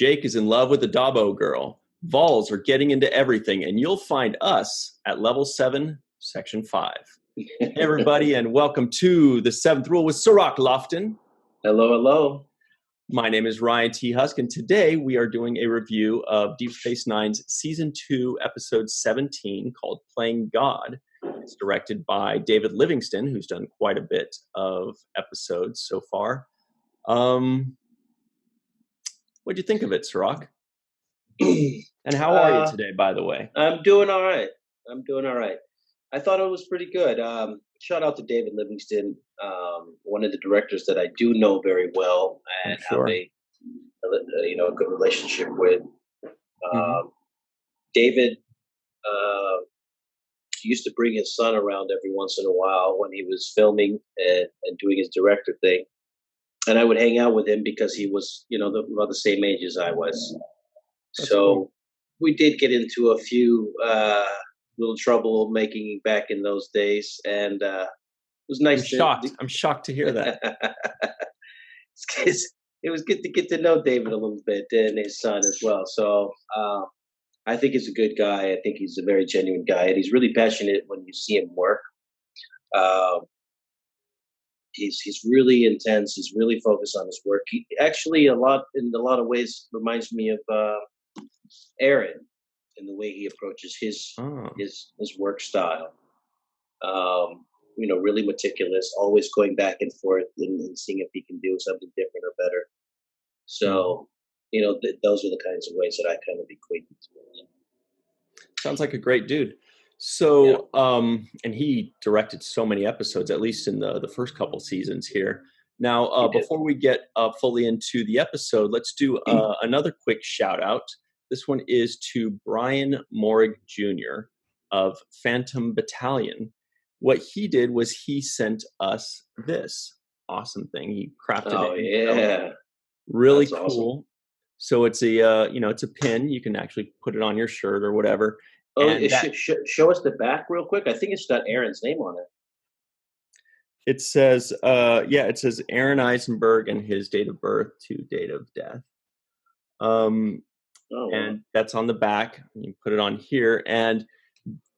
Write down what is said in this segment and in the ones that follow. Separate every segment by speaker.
Speaker 1: Jake is in love with the Dabo girl. Vols are getting into everything, and you'll find us at level 7, section 5. Hey everybody, and welcome to the 7th Rule with Cirroc Lofton.
Speaker 2: Hello, hello.
Speaker 1: My name is Ryan T. Husk, and today we are doing a review of Deep Space Nine's Season 2, Episode 17, called Playing God. It's directed by David Livingston, who's done quite a bit of episodes so far. What'd you think of it, Cirroc? And how are you today, by the way?
Speaker 2: I'm doing all right. I thought it was pretty good. Shout out to David Livingston, one of the directors that I do know very well and have a good relationship with. David used to bring his son around every once in a while when he was filming and doing his director thing. And I would hang out with him because he was, about the same age as I was.
Speaker 1: That's
Speaker 2: so
Speaker 1: cool.
Speaker 2: We did get into a few little trouble making back in those days. And it was nice.
Speaker 1: I'm shocked to hear that.
Speaker 2: It was good to get to know David a little bit and his son as well. So I think he's a good guy. I think he's a very genuine guy. And he's really passionate when you see him work. He's really intense. He's really focused on his work. He actually, in a lot of ways, reminds me of Aron in the way he approaches his work style. Really meticulous, always going back and forth and seeing if he can do something different or better. So, those are the kinds of ways that I kind of equate to him.
Speaker 1: Sounds like a great dude. So, and he directed so many episodes, at least in the first couple seasons here. Now, before we get fully into the episode, let's do another quick shout out. This one is to Brian Morrig Jr. of Phantom Battalion. What he did was he sent us this awesome thing. He crafted it.
Speaker 2: Yeah.
Speaker 1: Really
Speaker 2: That's
Speaker 1: cool.
Speaker 2: Awesome.
Speaker 1: So it's it's a pin. You can actually put it on your shirt or whatever.
Speaker 2: Show us the back real quick. I think it's got Aron's name on it.
Speaker 1: It says, it says Aron Eisenberg and his date of birth to date of death. And that's on the back. You put it on here. And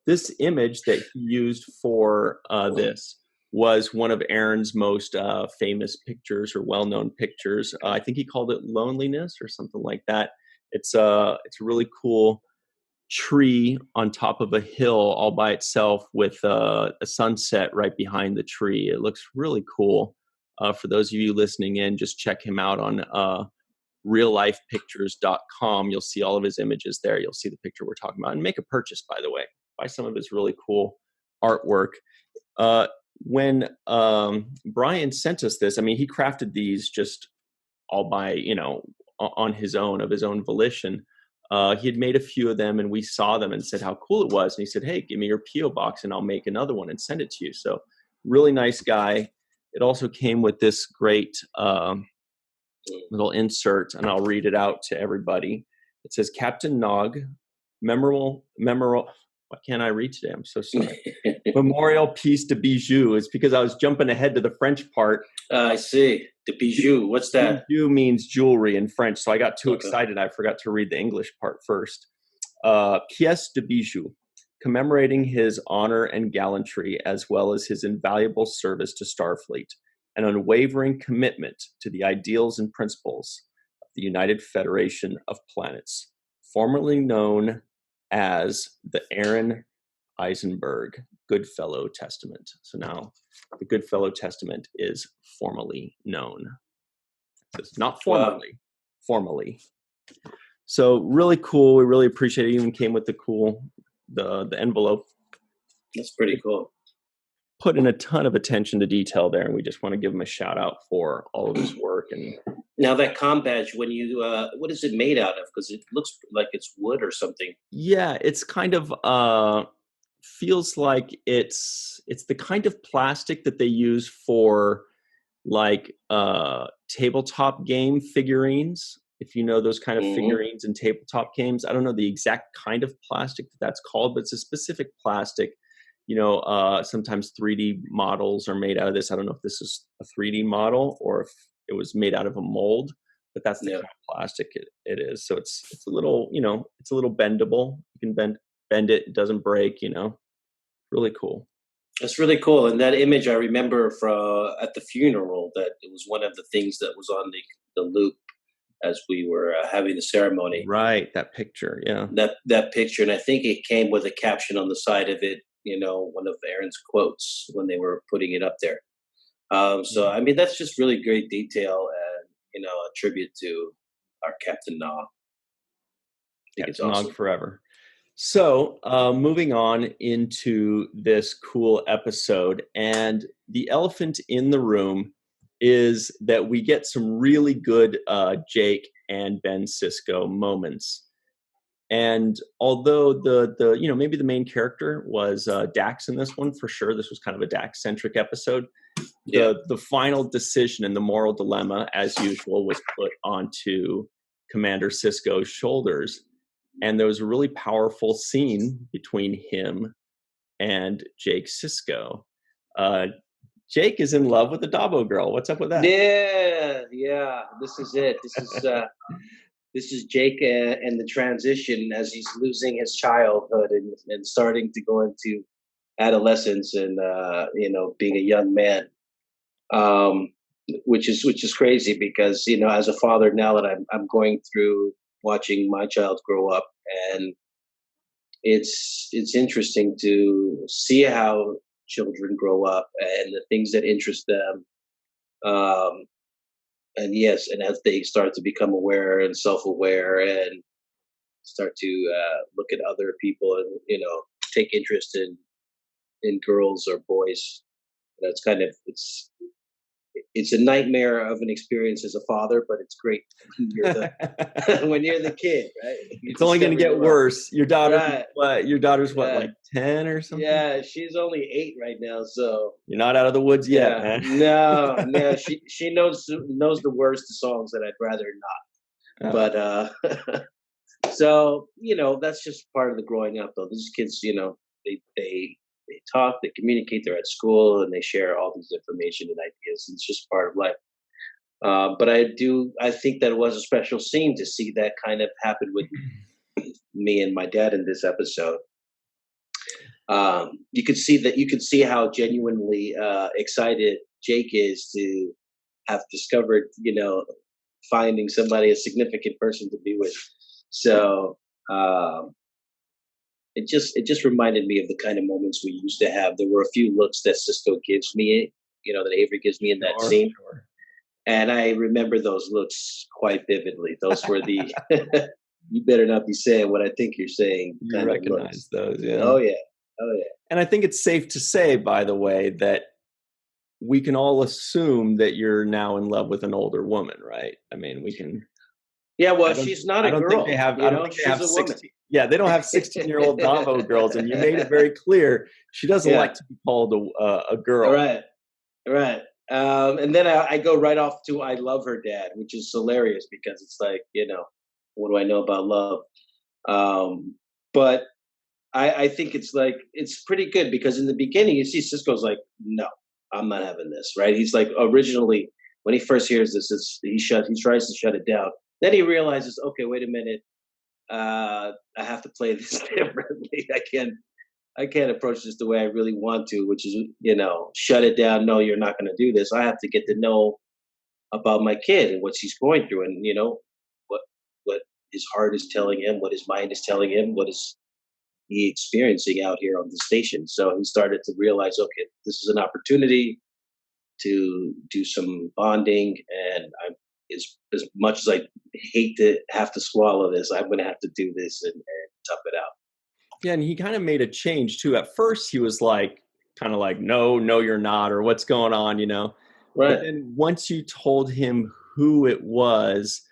Speaker 1: this image that he used for this was one of Aron's most famous pictures or well-known pictures. I think he called it Loneliness or something like that. It's a really cool tree on top of a hill all by itself with a sunset right behind the tree. It looks really cool. For those of you listening in, just check him out on reallifepictures.com. You'll see all of his images there. You'll see the picture we're talking about. And make a purchase, by the way. Buy some of his really cool artwork. When Brian sent us this, he crafted these just all by, on his own, of his own volition. He had made a few of them and we saw them and said how cool it was. And he said, hey, give me your P.O. box and I'll make another one and send it to you. So really nice guy. It also came with this great little insert, and I'll read it out to everybody. It says, Captain Nog, memorable. Why can't I read today? I'm so sorry. Memorial piece de bijou. It's because I was jumping ahead to the French part.
Speaker 2: I see. The bijou. What's that?
Speaker 1: Bijou means jewelry in French, so I got too excited. I forgot to read the English part first. Pièce de bijou, commemorating his honor and gallantry, as well as his invaluable service to Starfleet, an unwavering commitment to the ideals and principles of the United Federation of Planets, formerly known as the Aron Eisenberg Goodfellow Testament. So now the Goodfellow Testament is formally known. It's not formally, formally. So really cool. We really appreciate it. Even came with the envelope.
Speaker 2: That's pretty cool.
Speaker 1: Put in a ton of attention to detail there, and we just want to give him a shout out for all of his work. And
Speaker 2: now that comm badge, when you what is it made out of? Because it looks like it's wood or something.
Speaker 1: Yeah, it's kind of feels like it's the kind of plastic that they use for like tabletop game figurines. If you know those kind of figurines in tabletop games, I don't know the exact kind of plastic that's called, but it's a specific plastic. Sometimes 3D models are made out of this. I don't know if this is a 3D model or if it was made out of a mold, but that's the kind of plastic it is. So it's a little, it's a little bendable. You can bend it. It doesn't break, really cool.
Speaker 2: It's really cool. And that image I remember from at the funeral, that it was one of the things that was on the loop as we were having the ceremony.
Speaker 1: Right. That picture. Yeah.
Speaker 2: That picture. And I think it came with a caption on the side of it, one of Aron's quotes when they were putting it up there. So, I mean, that's just really great detail and, a tribute to our Captain Nog.
Speaker 1: Captain Nog forever. So, moving on into this cool episode, and the elephant in the room is that we get some really good Jake and Ben Sisko moments. And although the maybe the main character was Dax in this one, for sure, this was kind of a Dax-centric episode. The final decision and the moral dilemma, as usual, was put onto Commander Sisko's shoulders. And there was a really powerful scene between him and Jake Sisko. Jake is in love with the Dabo girl. What's up with that?
Speaker 2: Yeah. This is it. This is Jake and the transition as he's losing his childhood and starting to go into adolescence and being a young man, which is crazy because as a father now that I'm going through watching my child grow up, and it's interesting to see how children grow up and the things that interest them. And yes, and as they start to become aware and self-aware and start to look at other people and take interest in girls or boys, it's a nightmare of an experience as a father, but it's great when you're the when you're the kid, right?
Speaker 1: It's only going to get worse. Your daughter, Your daughter's what, like 10 or something?
Speaker 2: Yeah, she's only 8 right now, so
Speaker 1: you're not out of the woods yet, man.
Speaker 2: No. She knows the words to songs that I'd rather not. But so that's just part of the growing up, though. These kids, they talk, they communicate, they're at school, and they share all these information and ideas. And it's just part of life. But I think that it was a special scene to see that kind of happen with me and my dad in this episode. You could see how genuinely excited Jake is to have discovered, finding somebody, a significant person to be with. So, it just reminded me of the kind of moments we used to have. There were a few looks that Sisko gives me, that Avery gives me in that scene. Sure. And I remember those looks quite vividly. Those were the, you better not be saying what I think you're saying.
Speaker 1: You recognize those, yeah.
Speaker 2: Oh, yeah.
Speaker 1: And I think it's safe to say, by the way, that we can all assume that you're now in love with an older woman, right? I mean, we can.
Speaker 2: Yeah, well, she's not a girl.
Speaker 1: I don't think they have 16. Yeah, they don't have 16-year-old Dabo girls, and you made it very clear she doesn't like to be called a girl.
Speaker 2: Right. And then I go right off to "I Love Her, Dad," which is hilarious because it's like, what do I know about love? But I think it's pretty good because in the beginning you see Sisko's like, no, I'm not having this, right? He's like, originally when he first hears this, he tries to shut it down. Then he realizes, okay, wait a minute. I have to play this differently. I can't approach this the way I really want to, which is, shut it down. No, you're not going to do this. I have to get to know about my kid and what she's going through, and what his heart is telling him, what his mind is telling him, what is he experiencing out here on the station. So he started to realize, okay, this is an opportunity to do some bonding, and as much as I hate to have to swallow this, I'm going to have to do this and tough it out.
Speaker 1: Yeah, and he kind of made a change too. At first, he was kind of like, no, you're not, or what's going on, Right. But then once you told him who it was,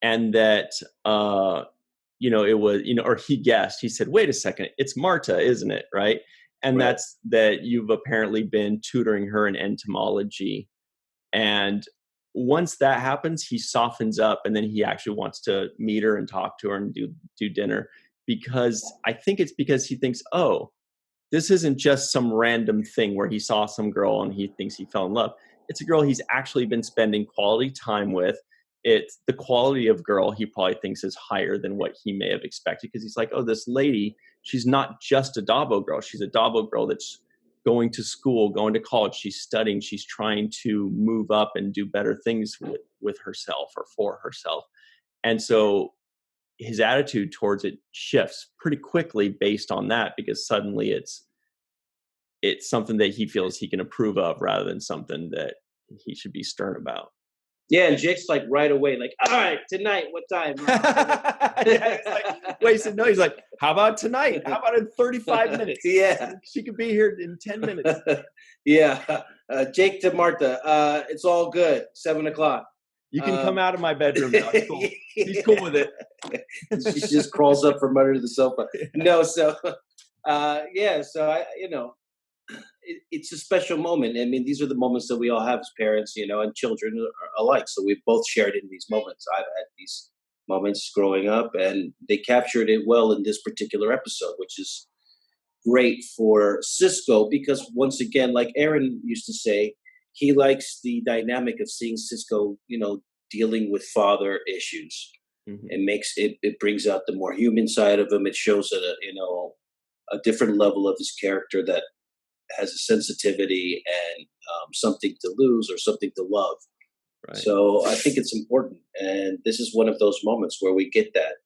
Speaker 1: and that, it was, or he guessed, he said, wait a second, it's Marta, isn't it? Right. And that's that you've apparently been tutoring her in entomology. And once that happens, he softens up, and then he actually wants to meet her and talk to her and do dinner, because I think it's because he thinks, oh, this isn't just some random thing where he saw some girl and he thinks he fell in love. It's a girl he's actually been spending quality time with. it's the quality of girl he probably thinks is higher than what he may have expected, because he's like, oh, this lady, she's not just a Dabo girl. She's a Dabo girl that's going to school, going to college. She's studying. She's trying to move up and do better things with herself or for herself. And so his attitude towards it shifts pretty quickly based on that, because suddenly it's something that he feels he can approve of rather than something that he should be stern about.
Speaker 2: Yeah, and Jake's like right away, like, all right, tonight, what time?
Speaker 1: Yeah, like, wait, so no, he's like, how about tonight? How about in 35 minutes?
Speaker 2: Yeah.
Speaker 1: She could be here in 10 minutes.
Speaker 2: Yeah. Jake to Marta, it's all good, 7:00.
Speaker 1: You can come out of my bedroom now. It's cool. He's cool with it.
Speaker 2: She just crawls up from under the sofa. No, so, yeah, so it's a special moment. I mean, these are the moments that we all have as parents, and children alike. So we've both shared in these moments. I've had these moments growing up, and they captured it well in this particular episode, which is great for Sisko because, once again, like Aron used to say, he likes the dynamic of seeing Sisko, dealing with father issues. Mm-hmm. It brings out the more human side of him. It shows a different level of his character that has a sensitivity and something to lose or something to love. Right. So I think it's important. And this is one of those moments where we get that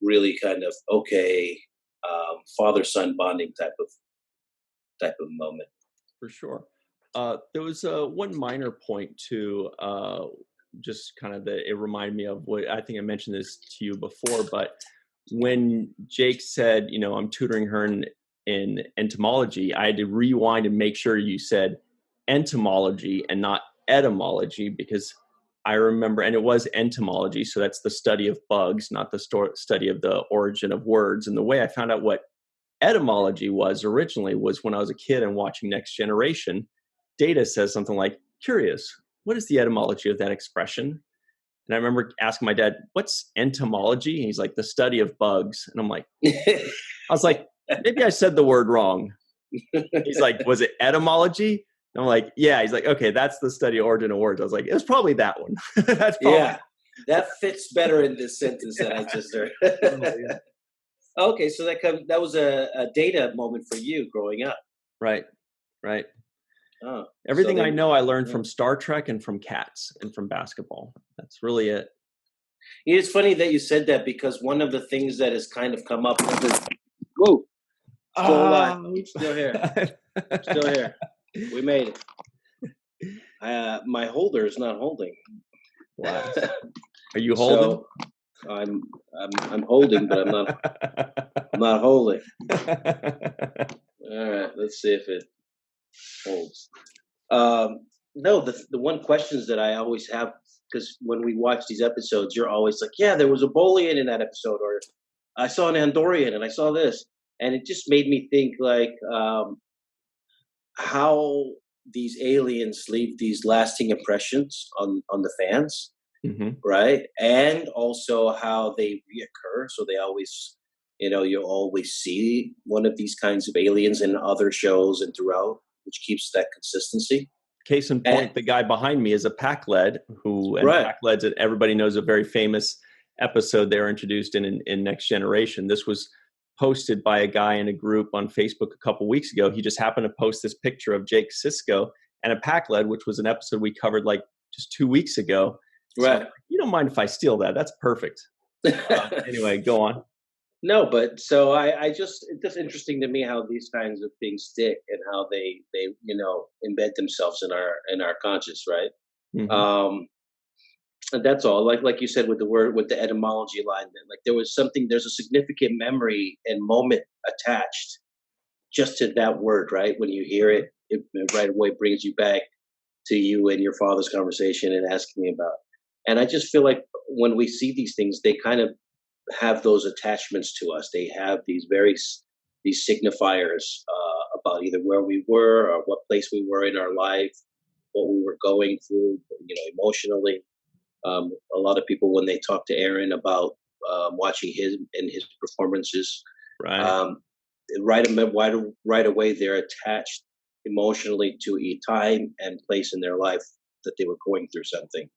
Speaker 2: really kind of, father-son bonding type of moment.
Speaker 1: For sure. There was one minor point too, just kind of that it reminded me of what I think I mentioned this to you before, but when Jake said, I'm tutoring her in entomology, I had to rewind and make sure you said entomology and not etymology, because I remember, and it was entomology, so that's the study of bugs, not the study of the origin of words. And the way I found out what etymology was originally was when I was a kid and watching Next Generation. Data says something like, curious, what is the etymology of that expression? And I remember asking my dad, what's entomology? And he's like, the study of bugs. And I'm like, I was like, maybe I said the word wrong. He's like, was it etymology? And I'm like, yeah. He's like, okay, that's the study of origin of words. I was like, it was probably that one. That's probably
Speaker 2: yeah, that fits better in this sentence that I just heard. Okay, so that was a data moment for you growing up.
Speaker 1: Right.
Speaker 2: Oh,
Speaker 1: everything I know I learned from Star Trek and from cats and from basketball. That's really it.
Speaker 2: It's funny that you said that, because one of the things that has kind of come up whoa, still alive, still here. We made it. My holder is not holding.
Speaker 1: Wow. Are you holding?
Speaker 2: So I'm holding, but I'm not holding. All right, let's see if it holds. No, the one questions that I always have, because when we watch these episodes, you're always like, yeah, there was a Bolian in that episode, or I saw an Andorian and I saw this. And it just made me think, like, how these aliens leave these lasting impressions on the fans, mm-hmm. right? And also how they reoccur. So they always, you'll always see one of these kinds of aliens in other shows and throughout, which keeps that consistency.
Speaker 1: Case in point, the guy behind me is a Pac-Led, Pac-Led's, everybody knows, a very famous episode they were introduced in Next Generation. This was posted by a guy in a group on Facebook a couple weeks ago. He just happened to post this picture of Jake Sisko and a Pac-Led, which was an episode we covered like just 2 weeks ago.
Speaker 2: Right.
Speaker 1: So, you don't mind if I steal that? That's perfect. Anyway, go on.
Speaker 2: No, but so it's just interesting to me how these kinds of things stick and how they embed themselves in our conscious, right? Mm-hmm. And that's all. Like you said with the etymology line, like there's a significant memory and moment attached just to that word, right? When you hear it, it right away brings you back to you and your father's conversation and asking me about. And I just feel like when we see these things, they kind of have those attachments to us. They have these signifiers about either where we were or what place we were in our life, what we were going through, emotionally. A lot of people, when they talk to Aron about watching his performances, right away they're attached emotionally to a time and place in their life that they were going through something.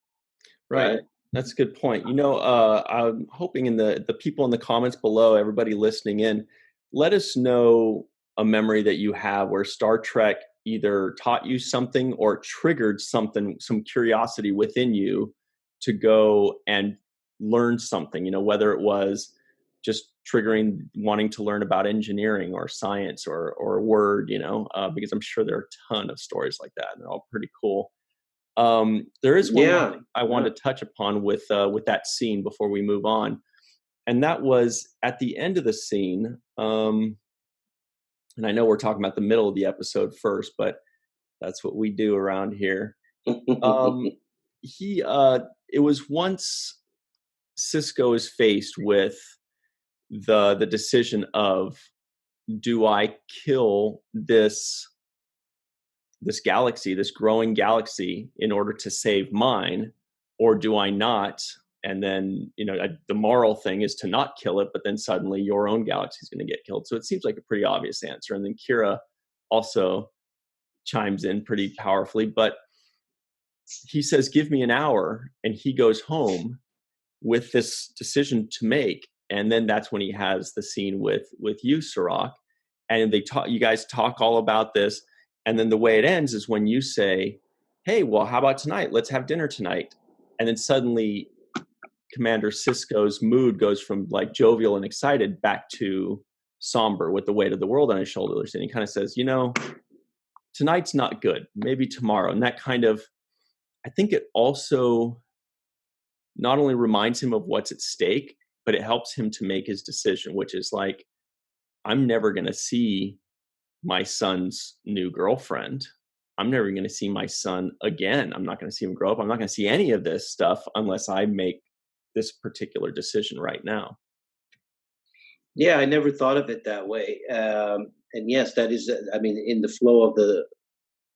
Speaker 1: Right. That's a good point. I'm hoping in the people in the comments below, everybody listening in, let us know a memory that you have where Star Trek either taught you something or triggered something, some curiosity within you to go and learn something, whether it was just triggering wanting to learn about engineering or science or word, because I'm sure there are a ton of stories like that and they're all pretty cool. There is one more thing I want to touch upon with that scene before we move on, and that was at the end of the scene. And I know we're talking about the middle of the episode first, but that's what we do around here. It was once Sisko is faced with the decision of, do I kill this galaxy, this growing galaxy, in order to save mine, or do I not? And then, the moral thing is to not kill it, but then suddenly your own galaxy is going to get killed. So it seems like a pretty obvious answer. And then Kira also chimes in pretty powerfully, but he says, give me an hour. And he goes home with this decision to make. And then that's when he has the scene with you, Cirroc. And you guys talk all about this. And then the way it ends is when you say, hey, well, how about tonight? Let's have dinner tonight. And then suddenly Commander Sisko's mood goes from like jovial and excited back to somber with the weight of the world on his shoulders. And he kind of says, tonight's not good. Maybe tomorrow. And that kind of, I think it also not only reminds him of what's at stake, but it helps him to make his decision, which is like, I'm never going to see my son's new girlfriend. I'm never going to see my son again. I'm not going to see him grow up. I'm not going to see any of this stuff unless I make this particular decision right now.
Speaker 2: Yeah, I never thought of it that way. And yes, that is, in the flow of the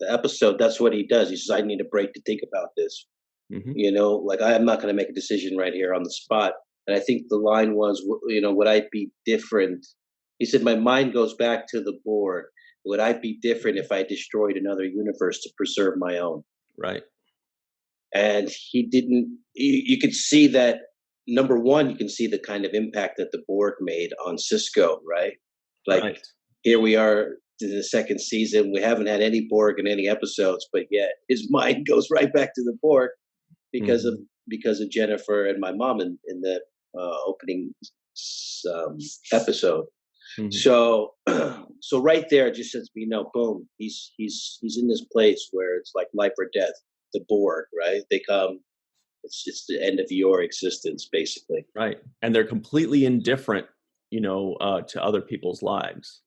Speaker 2: episode, that's what he does. He says, I need a break to think about this. Mm-hmm. I'm not going to make a decision right here on the spot. And I think the line was, would I be different? He said, my mind goes back to the Borg. Would I be different if I destroyed another universe to preserve my own?
Speaker 1: Right.
Speaker 2: And he didn't, you could see that, number one, you can see the kind of impact that the Borg made on Sisko, right? Like, Here we are in the second season. We haven't had any Borg in any episodes, but yet his mind goes right back to the Borg because of Jennifer and my mom in the opening episode. Mm-hmm. So right there, it just says, boom, he's in this place where it's like life or death. The Borg, right? They come. It's just the end of your existence, basically.
Speaker 1: Right, and they're completely indifferent, to other people's lives.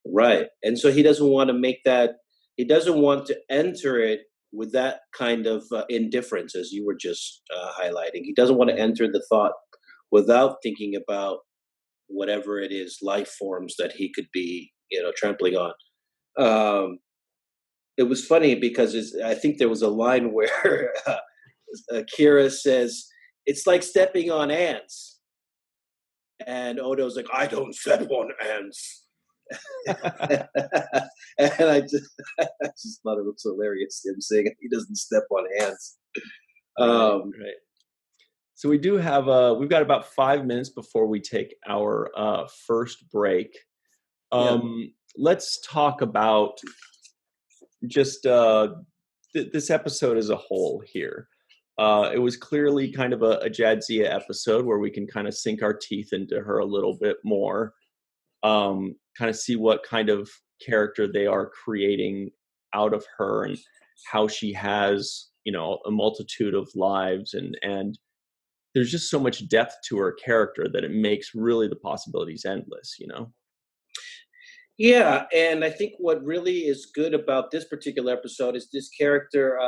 Speaker 2: Right, and so he doesn't want to make that. He doesn't want to enter it with that kind of indifference, as you were just highlighting. He doesn't want to enter the thought without thinking about whatever it is, life forms that he could be, trampling on. It was funny because I think there was a line where Kira says, it's like stepping on ants. And Odo's like, I don't step on ants. And I just thought it was hilarious, him saying he doesn't step on ants.
Speaker 1: Right. So we do have, we've got about 5 minutes before we take our first break. Let's talk about just this episode as a whole here. It was clearly kind of a Jadzia episode where we can kind of sink our teeth into her a little bit more, kind of see what kind of character they are creating out of her and how she has, a multitude of lives and there's just so much depth to her character that it makes really the possibilities endless,
Speaker 2: Yeah, and I think what really is good about this particular episode is this character,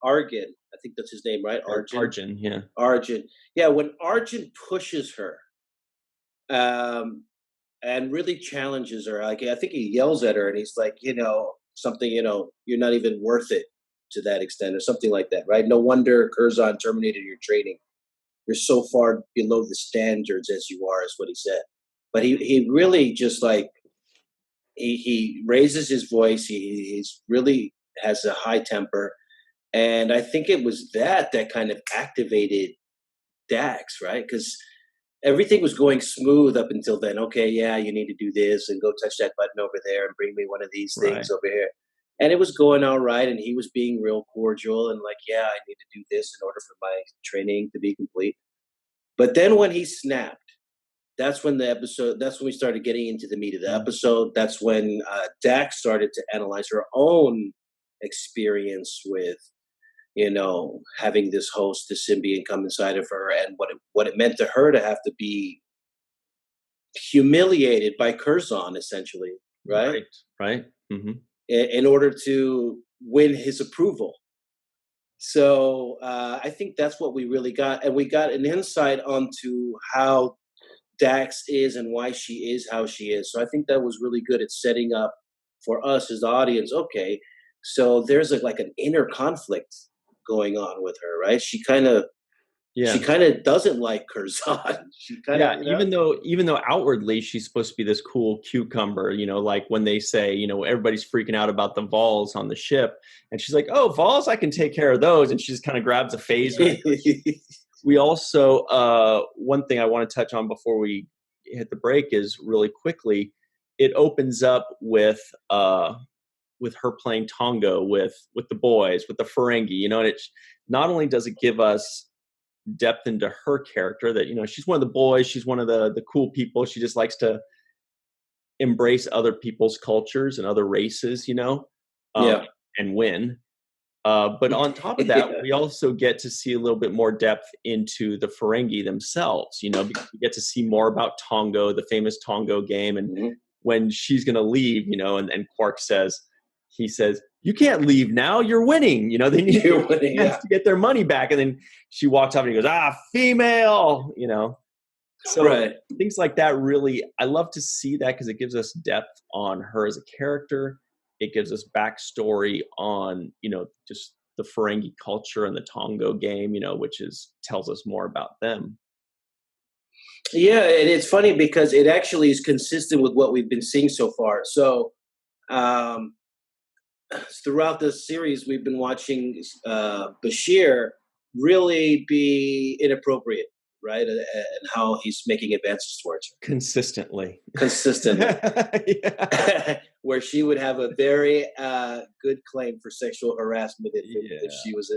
Speaker 2: Arjun. I think that's his name, right?
Speaker 1: Arjun, yeah.
Speaker 2: Arjun. Yeah, when Arjun pushes her and really challenges her, like I think he yells at her and he's like, something, you're not even worth it to that extent or something like that, right? No wonder Curzon terminated your training. You're so far below the standards as you are, is what he said. But he really just like, he raises his voice. He's really has a high temper, And I think it was that kind of activated Dax, right? Because everything was going smooth up until then. Okay, yeah, you need to do this and go touch that button over there and bring me one of these things over here. And it was going all right, and he was being real cordial and like, yeah, I need to do this in order for my training to be complete. But then when he snapped, that's when we started getting into the meat of the episode. That's when Dax started to analyze her own experience with, having this host, the symbiont, come inside of her, and what it meant to her to have to be humiliated by Curzon, essentially, right?
Speaker 1: Right. Mm-hmm.
Speaker 2: In order to win his approval. So I think that's what we really got, and we got an insight onto how Dax is and why she is how she is. So I think that was really good at setting up for us as the audience. Okay, so there's like an inner conflict going on with her, right? She kind of doesn't like Curzon.
Speaker 1: Even though outwardly she's supposed to be this cool cucumber, like when they say, everybody's freaking out about the Vols on the ship, and she's like, "Oh, Vols, I can take care of those," and she just kind of grabs a phaser. We also, one thing I want to touch on before we hit the break is really quickly, it opens up with her playing Tongo with the boys, with the Ferengi, and it's not only does it give us depth into her character that, she's one of the boys, she's one of the cool people, she just likes to embrace other people's cultures and other races, and win. But on top of that, we also get to see a little bit more depth into the Ferengi themselves, because we get to see more about Tongo, the famous Tongo game. And when she's going to leave, and Quark says, "You can't leave now, you're winning." They need to get their money back. And then she walks off and he goes, "Female," So things like that, really, I love to see that because it gives us depth on her as a character. It gives us backstory on, just the Ferengi culture and the Tongo game, which tells us more about them.
Speaker 2: Yeah, and it's funny because it actually is consistent with what we've been seeing so far. So throughout the series, we've been watching Bashir really be inappropriate, right? And how he's making advances towards her. Consistently. Where she would have a very good claim for sexual harassment if she was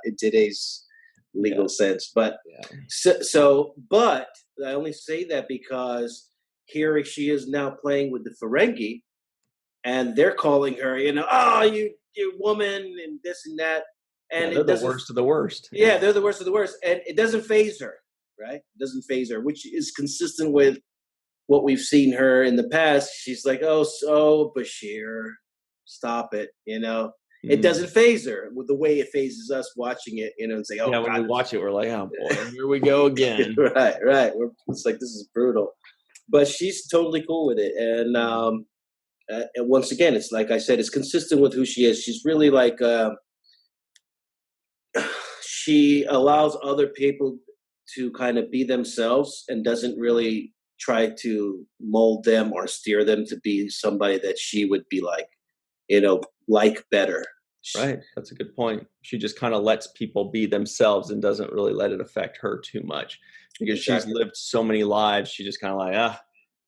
Speaker 2: in today's legal sense. But but I only say that because here she is now playing with the Ferengi, and they're calling her, you woman, and this and that. And
Speaker 1: they're the worst of the worst.
Speaker 2: Yeah, they're the worst of the worst. And it doesn't faze her, right? It doesn't faze her, which is consistent with what we've seen her in the past. She's like, "Oh, so Bashir, stop it," It doesn't faze her with the way it phases us watching it, and say, "Oh,
Speaker 1: yeah." When we watch it, we're like, "Oh boy, here we go again."
Speaker 2: Right. It's like, this is brutal, but she's totally cool with it, and once again, it's like I said, it's consistent with who she is. She's really like she allows other people to kind of be themselves and doesn't really try to mold them or steer them to be somebody that she would be like, like better.
Speaker 1: Right. That's a good point. She just kind of lets people be themselves and doesn't really let it affect her too much because she's lived so many lives. She just kind of like,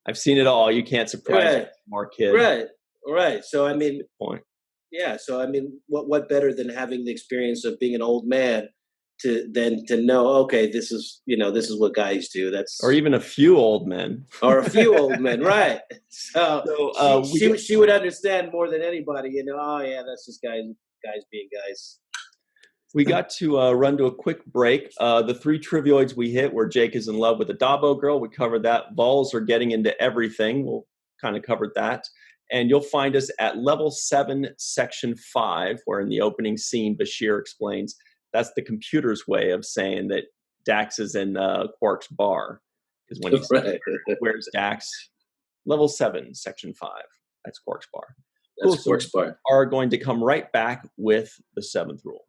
Speaker 1: I've seen it all. You can't surprise more kid.
Speaker 2: Right. So, I mean, point. Yeah. So, I mean, what better than having the experience of being an old man to know, okay, this is what guys do. Or
Speaker 1: even a few old men.
Speaker 2: Right. So she would understand more than anybody, that's just guys being guys.
Speaker 1: We got to run to a quick break. The 3 trivioids we hit were Jake is in love with a Dabo girl. We covered that. Vols are getting into everything. We'll kind of covered that. And you'll find us at level 7, section 5, where in the opening scene, Bashir explains that's the computer's way of saying that Dax is in Quark's bar. Because when he says, "Where's Dax?" Level 7, section 5. That's Quark's bar.
Speaker 2: That's Quark's bar.
Speaker 1: Are going to come right back with the 7th rule.